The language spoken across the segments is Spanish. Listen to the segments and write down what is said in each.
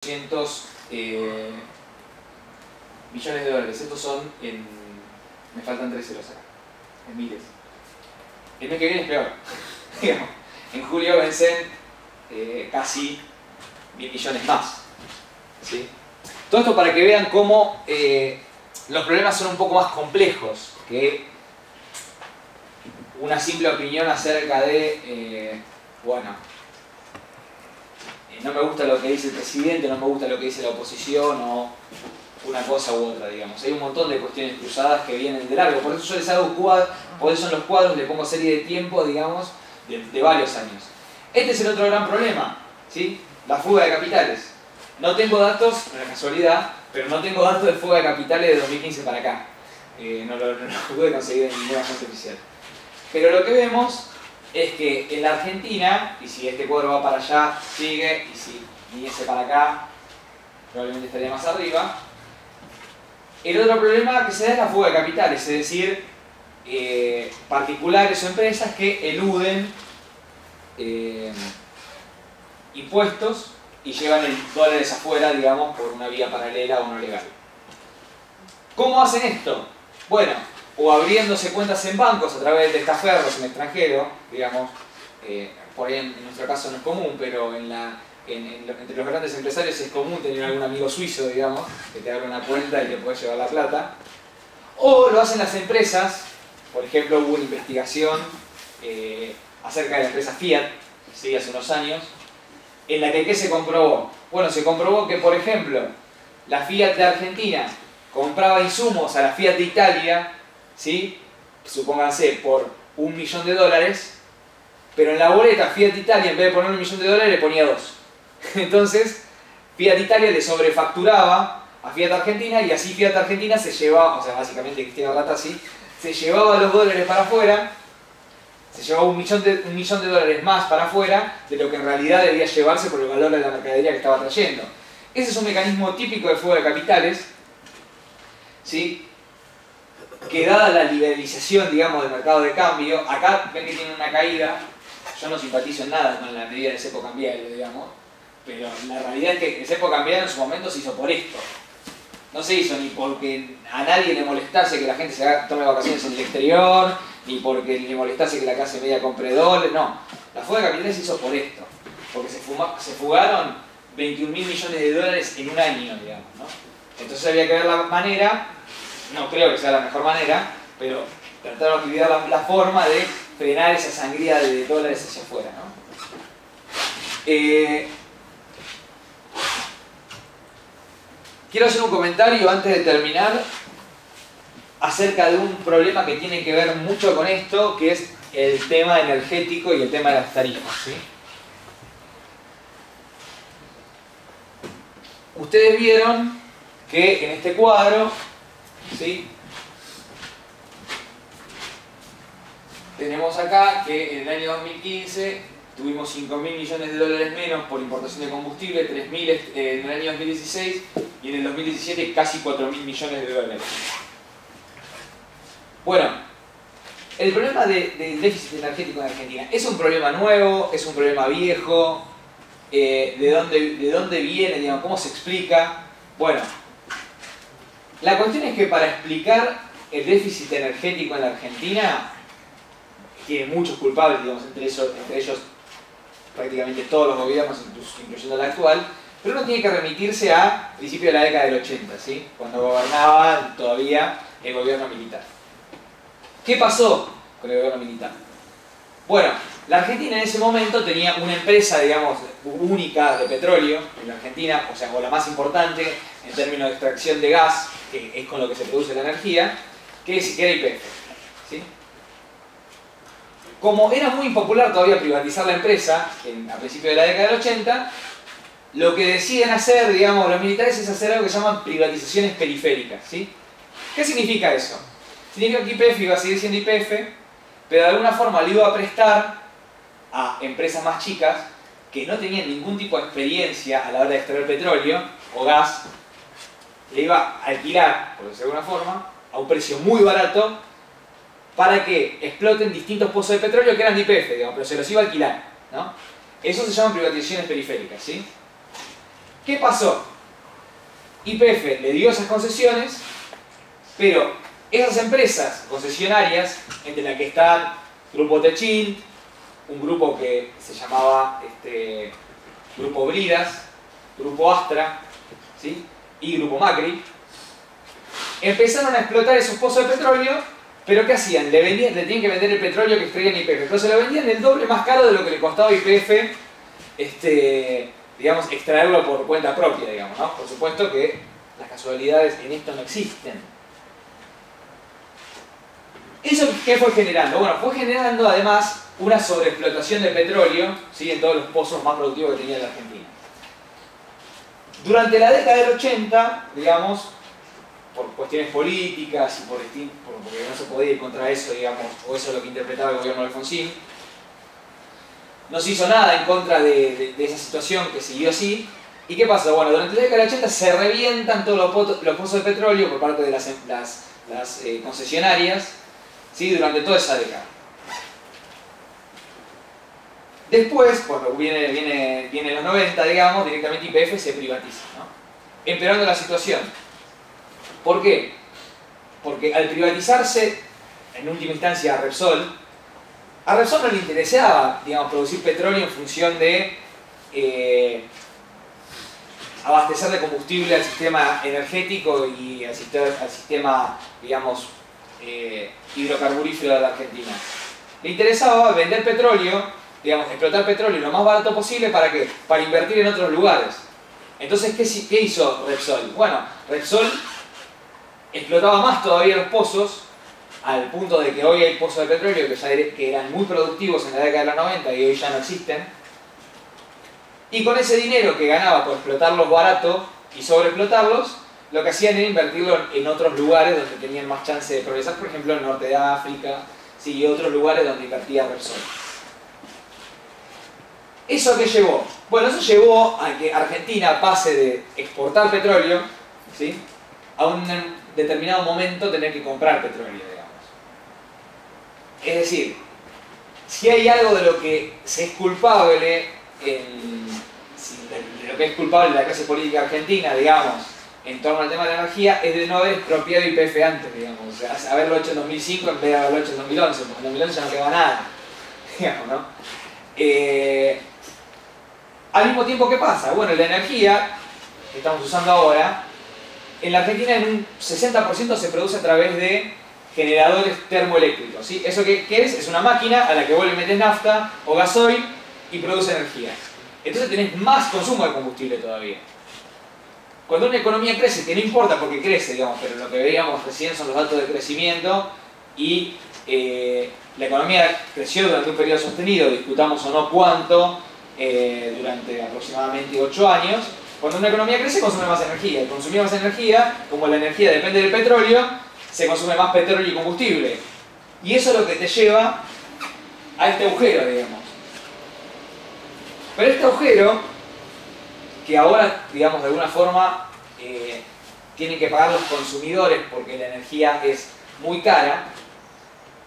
200 millones de dólares. Estos son en... me faltan 3 ceros acá, en miles. El mes que viene es peor. Digamos, en julio vencen casi 1.000 millones más. ¿Sí? Todo esto para que vean cómo los problemas son un poco más complejos que una simple opinión acerca de, bueno, no me gusta lo que dice el presidente, no me gusta lo que dice la oposición o una cosa u otra, digamos. Hay un montón de cuestiones cruzadas que vienen de largo, por eso yo les hago cuadros, por eso en los cuadros le pongo serie de tiempo, digamos, de varios años. Este es el otro gran problema, ¿sí? La fuga de capitales. No tengo datos, no es casualidad, pero no tengo datos de fuga de capitales de 2015 para acá. No lo pude conseguir en ninguna fuente oficial. Pero lo que vemos es que en la Argentina, y si este cuadro va para allá, sigue, y si viniese para acá, probablemente estaría más arriba. El otro problema que se da es la fuga de capitales, es decir, particulares o empresas que eluden impuestos y llevan el dólares afuera, digamos, por una vía paralela o no legal. ¿Cómo hacen esto? Bueno, o abriéndose cuentas en bancos a través de testaferros en el extranjero, digamos, por ahí en nuestro caso no es común, pero entre los grandes empresarios es común tener algún amigo suizo, digamos, que te abre una cuenta y te puede llevar la plata. O lo hacen las empresas, por ejemplo, hubo una investigación acerca de la empresa Fiat, ¿sí? Hace unos años, en la que ¿qué se comprobó? Bueno, se comprobó que, por ejemplo, la Fiat de Argentina compraba insumos a la Fiat de Italia, ¿sí? Supónganse por $1.000.000, pero en la boleta Fiat Italia, en vez de poner $1.000.000, le ponía 2. Entonces, Fiat Italia le sobrefacturaba a Fiat Argentina y así Fiat Argentina se llevaba, o sea, básicamente Cristina Ratazzi, se llevaba los dólares para afuera, se llevaba un millón de dólares más para afuera de lo que en realidad debía llevarse por el valor de la mercadería que estaba trayendo. Ese es un mecanismo típico de fuga de capitales, ¿sí? Que dada la liberalización, digamos, del mercado de cambio, acá ven que tiene una caída. Yo no simpatizo en nada con la medida de cepo cambiario, digamos, pero la realidad es que el cepo cambiario en su momento se hizo por esto. No se hizo ni porque a nadie le molestase que la gente tome vacaciones en el exterior, ni porque le molestase que la clase media compre dólares, no. La fuga de capitales se hizo por esto, porque se fugaron 21.000 millones de dólares en un año, digamos, ¿no? Entonces había que ver la manera, no creo que sea la mejor manera, pero trataron de olvidar la forma de frenar esa sangría de dólares hacia afuera, ¿no? Quiero hacer un comentario antes de terminar acerca de un problema que tiene que ver mucho con esto, que es el tema energético y el tema de las tarifas, ¿sí? Ustedes vieron que en este cuadro, ¿sí? Tenemos acá que en el año 2015 tuvimos 5.000 millones de dólares menos por importación de combustible, 3.000 en el año 2016 y en el 2017 casi 4.000 millones de dólares. Bueno, el problema del déficit energético en Argentina, ¿es un problema nuevo? ¿Es un problema viejo? ¿De dónde viene? Digamos, ¿cómo se explica? Bueno, la cuestión es que para explicar el déficit energético en la Argentina, tiene muchos culpables, digamos, entre ellos prácticamente todos los gobiernos, incluyendo el actual, pero uno tiene que remitirse a principios de la década del 80, ¿sí? Cuando gobernaba todavía el gobierno militar. ¿Qué pasó con el gobierno militar? Bueno, la Argentina en ese momento tenía una empresa, digamos, única de petróleo en la Argentina, o sea, o la más importante en términos de extracción de gas, que es con lo que se produce la energía, que era YPF, ¿sí? Como era muy impopular todavía privatizar la empresa a principios de la década del 80, lo que deciden hacer, digamos, los militares es hacer algo que se llaman privatizaciones periféricas, ¿sí? ¿Qué significa eso? Significa que YPF iba a seguir siendo YPF, pero de alguna forma le iba a prestar a empresas más chicas que no tenían ningún tipo de experiencia a la hora de extraer petróleo o gas, le iba a alquilar, por decirlo de alguna forma, a un precio muy barato para que exploten distintos pozos de petróleo que eran de YPF, digamos, pero se los iba a alquilar, ¿no? Eso se llama privatizaciones periféricas, ¿sí? ¿Qué pasó? YPF le dio esas concesiones, pero esas empresas concesionarias, entre las que están Grupo Techint, un grupo que se llamaba Grupo Bridas, Grupo Astra, ¿sí? Y Grupo Macri, empezaron a explotar esos pozos de petróleo, pero ¿qué hacían? Le tenían que vender el petróleo que extraían YPF. Entonces lo vendían el doble más caro de lo que le costaba a YPF, digamos, extraerlo por cuenta propia, digamos, ¿no? Por supuesto que las casualidades en esto no existen. ¿Eso qué fue generando? Bueno, fue generando además una sobreexplotación de petróleo, ¿sí? En todos los pozos más productivos que tenía la Argentina. Durante la década del 80, digamos, por cuestiones políticas y porque no se podía ir contra eso, digamos, o eso es lo que interpretaba el gobierno de Alfonsín, no se hizo nada en contra de esa situación que siguió así. ¿Y qué pasa? Bueno, durante la década del 80 se revientan todos los pozos de petróleo por parte de las concesionarias, ¿sí? Durante toda esa década. Después, cuando viene los 90, digamos, directamente YPF se privatiza, ¿no? Empeorando la situación. ¿Por qué? Porque al privatizarse, en última instancia, a Repsol no le interesaba, digamos, producir petróleo en función de abastecer de combustible al sistema energético y al sistema, digamos, hidrocarburífero de la Argentina. Le interesaba vender petróleo, digamos, explotar petróleo lo más barato posible. ¿Para qué? Para invertir en otros lugares. Entonces, ¿qué hizo Repsol? Bueno, Repsol explotaba más todavía los pozos, al punto de que hoy hay pozos de petróleo que eran muy productivos en la década de los 90 y hoy ya no existen. Y con ese dinero que ganaba por explotarlos barato y sobreexplotarlos, lo que hacían era invertirlo en otros lugares donde tenían más chance de progresar, por ejemplo el norte de África, ¿sí? Y otros lugares donde invertía Repsol. ¿Eso qué llevó? Bueno, eso llevó a que Argentina pase de exportar petróleo, ¿sí? A un determinado momento tener que comprar petróleo, digamos. Es decir, si hay algo de lo que se es culpable, de lo que es culpable la clase política argentina, digamos, en torno al tema de la energía, es de no haber expropiado YPF antes, digamos. O sea, haberlo hecho en 2005 en vez de haberlo hecho en 2011, porque en 2011 ya no quedaba nada, digamos, ¿no? Al mismo tiempo, ¿qué pasa? Bueno, la energía que estamos usando ahora, en la Argentina en un 60% se produce a través de generadores termoeléctricos, ¿sí? ¿Eso qué es? Es una máquina a la que vos le metés nafta o gasoil y produce energía. Entonces tenés más consumo de combustible todavía. Cuando una economía crece, que no importa porque crece, digamos, pero lo que veíamos recién son los datos de crecimiento y la economía creció durante un periodo sostenido, discutamos o no cuánto, durante aproximadamente 8 años. Cuando una economía crece, consume más energía. Y consumir más energía, como la energía depende del petróleo, se consume más petróleo y combustible. Y eso es lo que te lleva a este agujero, digamos. Pero este agujero, que ahora, digamos, de alguna forma tienen que pagar los consumidores porque la energía es muy cara,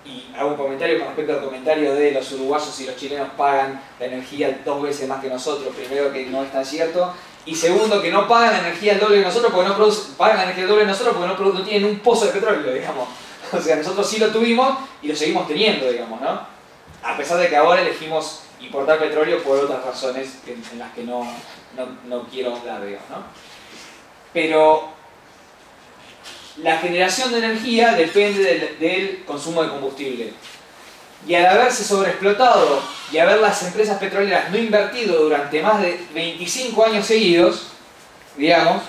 y hago un comentario con respecto al comentario de los uruguayos y los chilenos pagan la energía 2 veces más que nosotros. Primero, que no es tan cierto, y segundo, que no pagan la energía el doble que nosotros porque pagan la energía el doble que nosotros porque no tienen un pozo de petróleo, digamos. O sea, nosotros sí lo tuvimos y lo seguimos teniendo, digamos, ¿no? A pesar de que ahora elegimos importar petróleo por otras razones en las que no quiero hablar, digamos, ¿no? Pero la generación de energía depende del consumo de combustible. Y al haberse sobreexplotado y haber las empresas petroleras no invertido durante más de 25 años seguidos, digamos,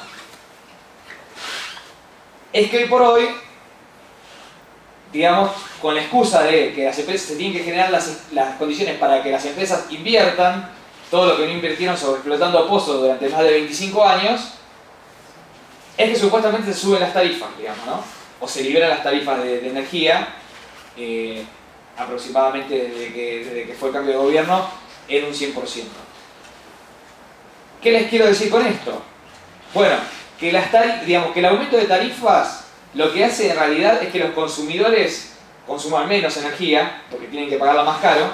es que hoy por hoy, digamos, con la excusa de que las empresas se tienen que generar las condiciones para que las empresas inviertan todo lo que no invirtieron sobreexplotando pozos durante más de 25 años, es que supuestamente se suben las tarifas, digamos, ¿no? O se liberan las tarifas de energía, aproximadamente desde que fue el cambio de gobierno, en un 100%. ¿Qué les quiero decir con esto? Bueno, que digamos que el aumento de tarifas lo que hace en realidad es que los consumidores consuman menos energía, porque tienen que pagarla más caro,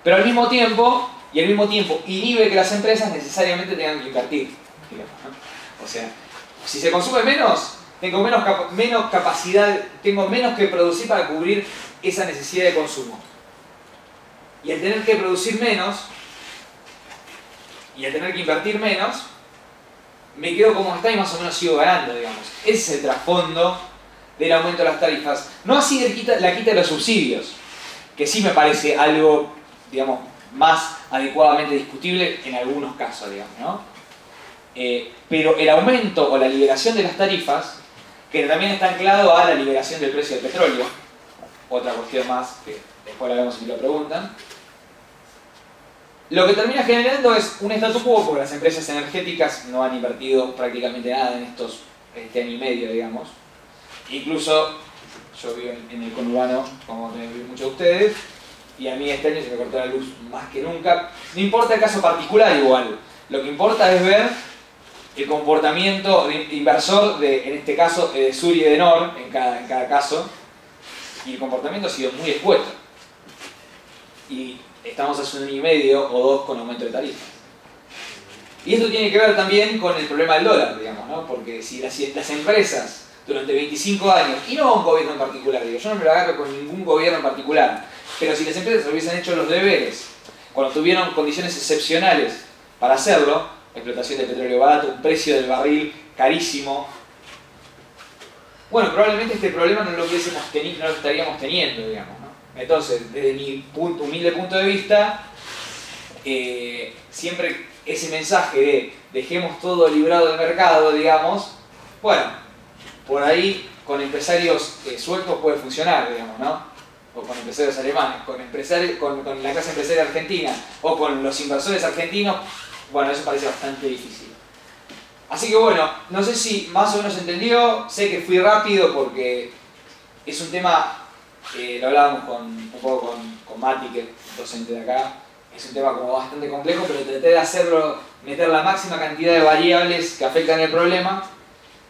pero al mismo tiempo y al mismo tiempo inhibe que las empresas necesariamente tengan que invertir, digamos, ¿no? O sea, si se consume menos, tengo menos capacidad, tengo menos que producir para cubrir esa necesidad de consumo. Y al tener que producir menos, y al tener que invertir menos, me quedo como está y más o menos sigo ganando, digamos. Ese es el trasfondo del aumento de las tarifas. No así la quita de los subsidios, que sí me parece algo, digamos, más adecuadamente discutible en algunos casos, digamos, ¿no? Pero el aumento o la liberación de las tarifas, que también está anclado a la liberación del precio del petróleo, otra cuestión más que después la vemos si lo preguntan, lo que termina generando es un statu quo, porque las empresas energéticas no han invertido prácticamente nada en este año y medio, digamos. Incluso yo vivo en el conurbano, como viven muchos de ustedes, y a mí este año se me cortó la luz más que nunca. No importa el caso particular igual, lo que importa es ver el comportamiento inversor en este caso de sur y de nor, en cada caso, y el comportamiento ha sido muy expuesto. Y estamos hace un año y medio o dos con aumento de tarifas. Y esto tiene que ver también con el problema del dólar, digamos, ¿no? Porque si las empresas durante 25 años, y no a un gobierno en particular, digo, yo no me lo agarro con ningún gobierno en particular, pero si las empresas hubiesen hecho los deberes cuando tuvieron condiciones excepcionales para hacerlo, explotación de petróleo barato, un precio del barril carísimo, bueno, probablemente este problema no lo estaríamos teniendo, digamos, ¿no? Entonces, desde mi humilde punto de vista, siempre ese mensaje de dejemos todo librado del mercado, digamos, bueno, por ahí con empresarios suecos puede funcionar, digamos, ¿no? O con empresarios alemanes, con la clase empresaria argentina, o con los inversores argentinos, bueno, eso parece bastante difícil. Así que bueno, no sé si más o menos entendió, sé que fui rápido porque es un tema, lo hablábamos un poco con Mati, que es docente de acá, es un tema como bastante complejo, pero traté de hacerlo, meter la máxima cantidad de variables que afectan el problema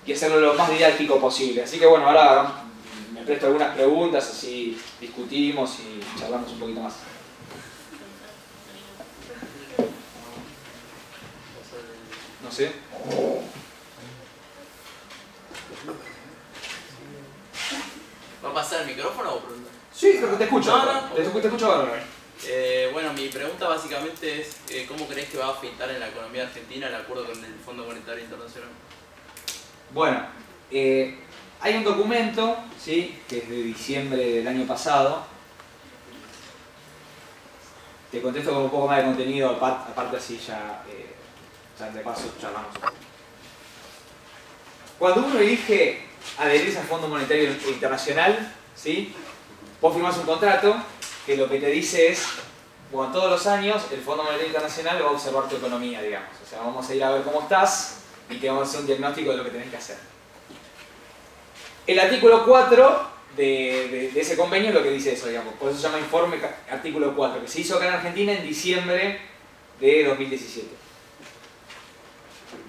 y hacerlo lo más didáctico posible. Así que bueno, ahora me presto algunas preguntas, así discutimos y charlamos un poquito más. No sé. ¿Va a pasar el micrófono o pregunta? Sí, creo que te escucho. No. Te escucho ahora. Bueno, mi pregunta básicamente es ¿cómo crees que va a afectar en la economía argentina el acuerdo con el Fondo Monetario Internacional? Bueno, hay un documento, ¿sí?, que es de diciembre del año pasado. Te contesto con un poco más de contenido, aparte así ya de paso charlamos un poco. Cuando uno elige adherirse al Fondo Monetario Internacional, ¿sí?, vos firmás un contrato que lo que te dice es, bueno, todos los años el Fondo Monetario Internacional va a observar tu economía, digamos. O sea, vamos a ir a ver cómo estás y te vamos a hacer un diagnóstico de lo que tenés que hacer. El artículo 4 de ese convenio es lo que dice eso, digamos. Por eso se llama informe artículo 4, que se hizo acá en Argentina en diciembre de 2017.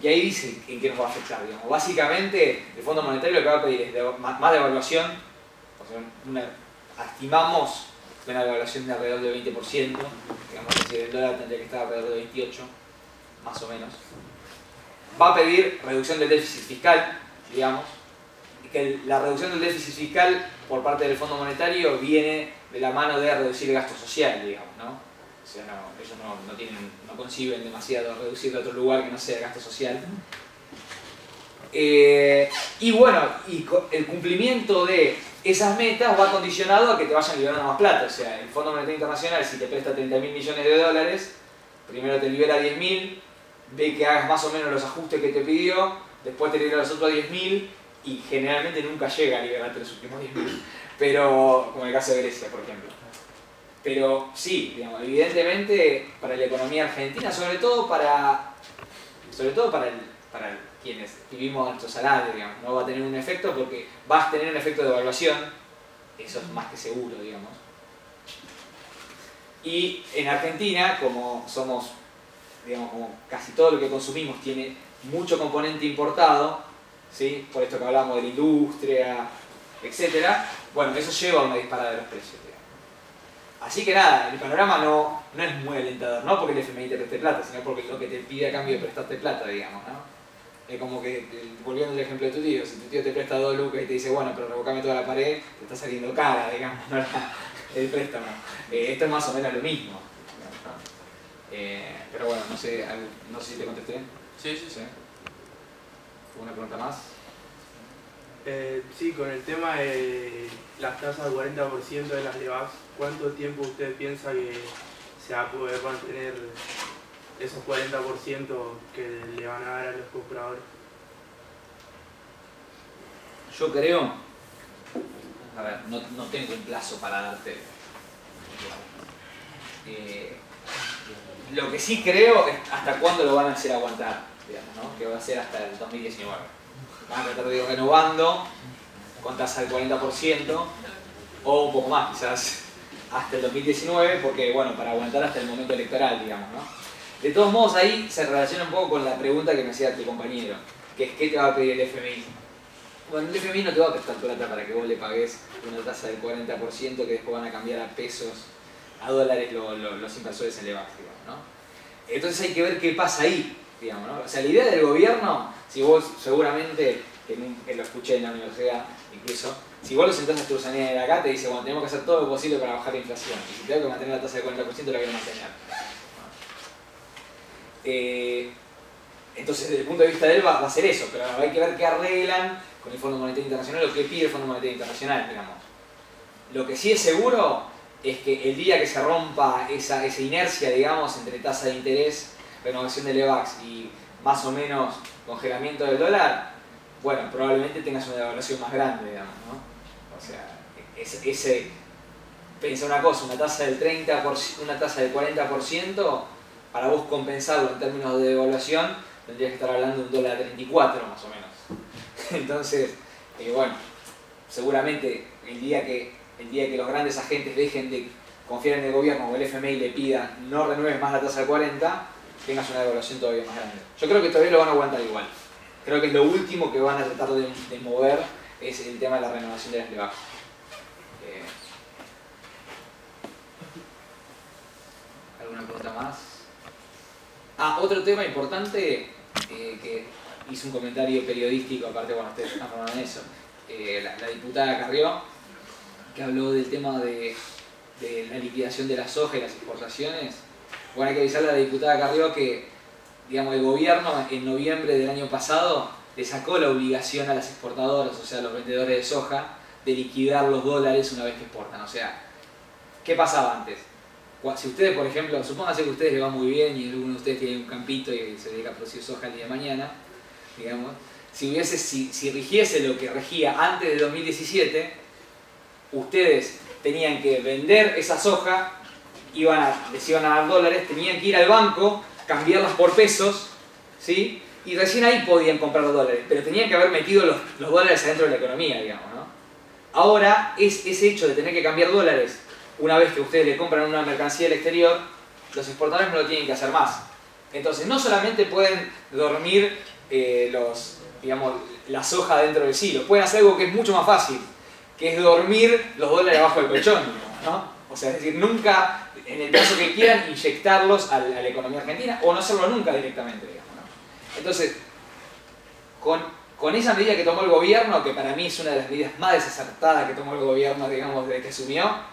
Y ahí dice en qué nos va a afectar, digamos. Básicamente, el Fondo Monetario lo que va a pedir es más devaluación, o sea, estimamos una devaluación de alrededor del 20%, digamos, es decir, el dólar tendría que estar alrededor de 28%, más o menos. Va a pedir reducción del déficit fiscal, digamos, y que la reducción del déficit fiscal por parte del Fondo Monetario viene de la mano de reducir el gasto social, digamos, ¿no? O sea, ellos no conciben demasiado reducir de otro lugar que no sea el gasto social. Y bueno, el cumplimiento de esas metas va condicionado a que te vayan liberando más plata. O sea, el Fondo Monetario Internacional, si te presta 30.000 millones de dólares, primero te libera 10.000, ve que hagas más o menos los ajustes que te pidió, después te libera los otros 10.000 y generalmente nunca llega a liberarte los últimos 10.000. Pero, como en el caso de Grecia, por ejemplo. Pero sí, digamos, evidentemente para la economía argentina, sobre todo para quienes vivimos nuestro salario, digamos, no va a tener un efecto porque vas a tener un efecto de evaluación, eso es más que seguro, digamos. Y en Argentina, como somos, digamos, como casi todo lo que consumimos tiene mucho componente importado, ¿sí?, por esto que hablamos de la industria, etc., bueno, eso lleva a una disparada de los precios, digamos. Así que nada, el panorama no es muy alentador, no porque el FMI te preste plata, sino porque lo que te pide a cambio de prestarte plata, digamos, ¿no? Es como que, volviendo al ejemplo de tu tío, si tu tío te presta 2 lucas y te dice, bueno, pero revocame toda la pared, te está saliendo cara, digamos, ¿no? El préstamo. Esto es más o menos lo mismo. Pero bueno, no sé si te contesté. Sí, sí, sí. ¿Una pregunta más? Sí, con el tema de las tasas del 40% de las LEVAX, ¿cuánto tiempo usted piensa que se va a poder mantener esos 40% que le van a dar a los compradores? Yo creo, a ver, no tengo un plazo para darte. Lo que sí creo es hasta cuándo lo van a hacer aguantar, digamos, ¿no? Que va a ser hasta el 2019. Van a tratar de ir renovando con tasa del 40% o un poco más quizás hasta el 2019, porque bueno, para aguantar hasta el momento electoral, digamos, ¿no? De todos modos ahí se relaciona un poco con la pregunta que me hacía tu compañero, que es ¿qué te va a pedir el FMI? Bueno, el FMI no te va a prestar plata para que vos le pagues una tasa del 40% que después van a cambiar a pesos, a dólares los inversores en LEVAX, digamos, ¿no? Entonces hay que ver qué pasa ahí, digamos, ¿no? O sea, la idea del gobierno, si vos seguramente, que lo escuché en la universidad incluso, si vos lo sentás a Sturzenegger acá, te dice, bueno, tenemos que hacer todo lo posible para bajar la inflación, y si tengo que mantener la tasa del 40% la quiero mantener. Entonces, desde el punto de vista de él va a ser eso, pero hay que ver qué arreglan con el Fondo Monetario Internacional o qué pide el Fondo Monetario Internacional, digamos. Lo que sí es seguro es que el día que se rompa esa inercia, digamos, entre tasa de interés, renovación del LEVAX y más o menos congelamiento del dólar, bueno, probablemente tengas una devaluación más grande, digamos, ¿no? O sea, pensá una cosa, una tasa del 30%, una tasa del 40%, para vos compensarlo en términos de devaluación, tendrías que estar hablando de un dólar a 34 más o menos. Entonces, bueno, seguramente el día que los grandes agentes dejen de confiar en el gobierno o el FMI le pida no renueves más la tasa del 40, tengas una devaluación todavía más grande. Yo creo que todavía lo van a aguantar igual. Creo que es lo último que van a tratar de mover es el tema de la renovación de las LEVAX. ¿Alguna pregunta más? Otro tema importante que hizo un comentario periodístico, aparte, bueno, ustedes están formando en eso, la diputada Carrió, que habló del tema de la liquidación de la soja y las exportaciones. Bueno, hay que avisarle a la diputada Carrió que, digamos, el gobierno en noviembre del año pasado le sacó la obligación a las exportadoras, o sea, a los vendedores de soja, de liquidar los dólares una vez que exportan. O sea, ¿qué pasaba antes? Si ustedes, por ejemplo, supónganse que a ustedes les va muy bien y alguno de ustedes tiene un campito y se dedica a producir soja el día de mañana, digamos, si rigiese lo que regía antes de 2017, ustedes tenían que vender esa soja, les iban a dar dólares, tenían que ir al banco, cambiarlas por pesos, ¿sí? Y recién ahí podían comprar los dólares, pero tenían que haber metido los dólares adentro de la economía, digamos, ¿no? Ahora, ese hecho de tener que cambiar dólares una vez que ustedes le compran una mercancía al exterior, los exportadores no lo tienen que hacer más. Entonces, no solamente pueden dormir la soja dentro del silo, pueden hacer algo que es mucho más fácil, que es dormir los dólares abajo del colchón, ¿no? O sea, es decir, nunca, en el caso que quieran, inyectarlos a la economía argentina o no hacerlo nunca directamente, digamos, ¿no? Entonces, con esa medida que tomó el gobierno, que para mí es una de las medidas más desacertadas que tomó el gobierno, digamos, desde que asumió,